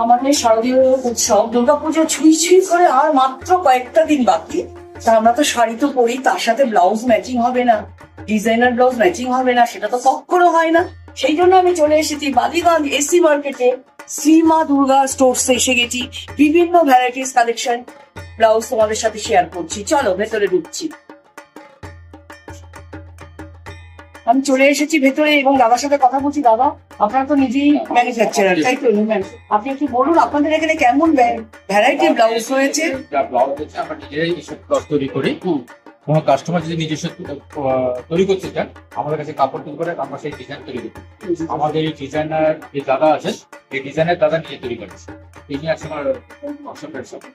আমাদের শারদীয় উৎসব দুর্গাপুজো ছুঁই ছুঁই করে আর মাত্র কয়েকটা দিন বাকি। তা আমরা তো শাড়ি তো পরি, তার সাথে ব্লাউজ ম্যাচিং হবে না, ডিজাইনার ব্লাউজ ম্যাচিং হবে না, সেটা তো কখনো হয় না। সেই জন্য আমি চলে এসেছি বালিগঞ্জ এসি মার্কেটে, শ্রীমা দুর্গা স্টোরসে এসে গেছি। বিভিন্ন ভ্যারাইটিস কালেকশন ব্লাউজ তোমাদের সাথে শেয়ার করছি। চলো ভেতরে ঢুকছি। আমি চলে এসেছি ভেতরে এবং দাদার সাথে কথা বলছি। দাদা, আপনারা তো নিজেই ম্যানুফ্যাকচারার, তাই তো? আপনি একটু বলুন আপনাদের এখানে কেমন ভ্যারাইটি ব্লাউজ রয়েছে? ব্লাউজ হচ্ছে আমরা নিজেরাই এইসব ব্লাউজ তৈরি করি। কোনো কাস্টমার যদি নিজস্ব তৈরি করতে চান, আমাদের কাছে কাপড় তৈরি করে আমরা সেই ডিজাইন তৈরি করি। আমাদের এই ডিজাইনার যে দাদা আছেন, এই ডিজাইনের দাদা নিজে তৈরি করেছে। এই নিয়ে আছে আমার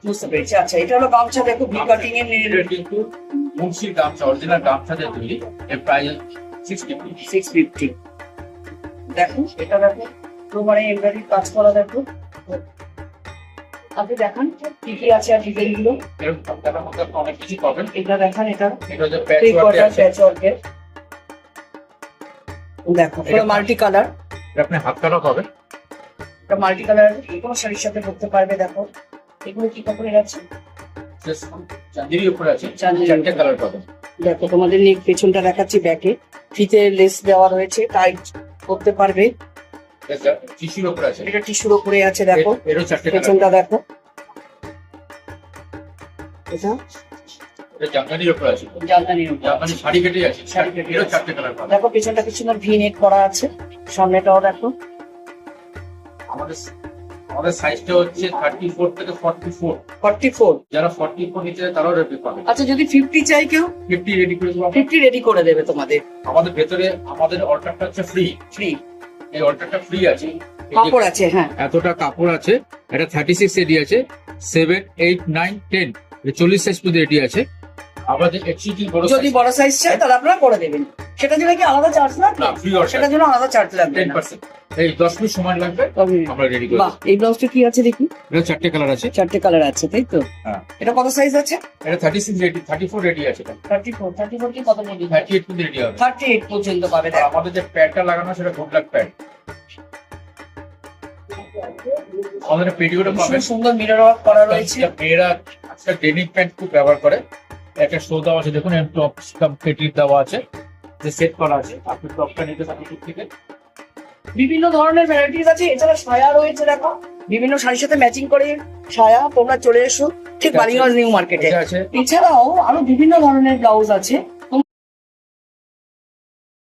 বুঝতে পেরেছি। আচ্ছা, এটা হলো গামছা, দেখো ভি কাটিং এর কিন্তু মুন্সির গামছা, অরিজিনাল গামছা দিয়ে তৈরি। এর প্রাইস 650। দেখো এটা, দেখো তোমার এমব্রয়ডারি কাজ করা, দেখো। আপনি দেখান কি কি আছে আর ডিজাইন গুলো। এরকম টাকার মধ্যে আপনি অনেক কিছু পাবেন। এটা দেখান, এটা হচ্ছে প্যাচওয়ার্কের। দেখো পুরো মাল্টি কালার। আপনি হাত কাটা পাবেন। এটা মাল্টি কালার, কোনো শাড়ির সাথে পরতে পারবে। দেখো এগুলো কি কাপড়ের আছে? চাঁদেরই উপরে আছে, চাঁদের। চারটে কালার পাবেন। দেখো তোমাদের নেক পেছনটা দেখাচ্ছি, ব্যাকে ফিতে লেস দেওয়া রয়েছে, টাইট করতে পারবে। টিস্যুর উপরে আছে, এটা টিস্যুর উপরে আছে, দেখো এরও চারটে কালার। পেছনটা দেখো, এটা জামদানির উপরে আছে, জামদানির উপর। জামদানি শাড়ি কেটে আছে, শাড়ি কেটে এরও আছে। চারটে কালার পাবেন। দেখো পেছনটা কি সুন্দর ভি নেক করা আছে, সামনেটাও দেখো। আমাদের সাইজটা হচ্ছে 34 থেকে 44। 44। যারা 44 নিতে চায় তারাও রেডি পাবেন। আচ্ছা, যদি 50 চাই কেউ? 50 রেডি করে দেবো। 50 রেডি করে দেবে তোমাদের। আমাদের ভেতরে আমাদের অর্ডারটা হচ্ছে ফ্রি। ফ্রি এই অর্ডারটা ফ্রি আছে। কাপড় আছে, হ্যাঁ এতটা কাপড় আছে। এটা 36 এডি আছে, 7, 8, 9, 10 40 সাইজ পর্যন্ত এডি আছে। আমাদের এক্সিটি বড় যদি বড় সাইজ চাই তাহলে আপনারা করে দেবেন। সেটা জন্য কি আলাদা চার্জ লাগবে? না, ফ্রি অর্ডার। সেটার জন্য আলাদা চার্জ লাগবে না। 10%। এই 10 মিনিট সময় লাগবে, আমরা রেডি করে বাহ, এই ব্লাউজটা কি আছে দেখি? এটা চারটে কালার আছে। চারটে কালার আছে, তাই তো? হ্যাঁ। এটা কত সাইজ আছে? এটা 36 রেডি, 34 রেডি আছে। 34 কি কত বলি? 38 পর্যন্ত রেডি হবে। 38 পর্যন্ত পাবে। আর আমাদের যে প্যাডটা লাগানো সেটা গুড লাক প্যাড। আমাদের পেটিকোটে পাবেন, সুন্দর মিরর ওয়ার্ক করা রয়েছে। মেয়েরা আজকাল ডেনিম প্যান্ট খুব ব্যবহার করে। একটা শো দেওয়া আছে, দেখুন টপ পেটির দেওয়া আছে, যে সেট করা আছে। আপনি টপটা নিতে পারেন থেকে। বিভিন্ন ধরনের ভ্যারাইটিস আছে। এছাড়া সায়া রয়েছে, দেখো বিভিন্ন শাড়ির সাথে ম্যাচিং করে সায়া। তোমরা চলে এসো ঠিক বালিগঞ্জ নিউ মার্কেটে। এটা আছে, এছাড়াও আরো বিভিন্ন ধরনের ব্লাউজ আছে।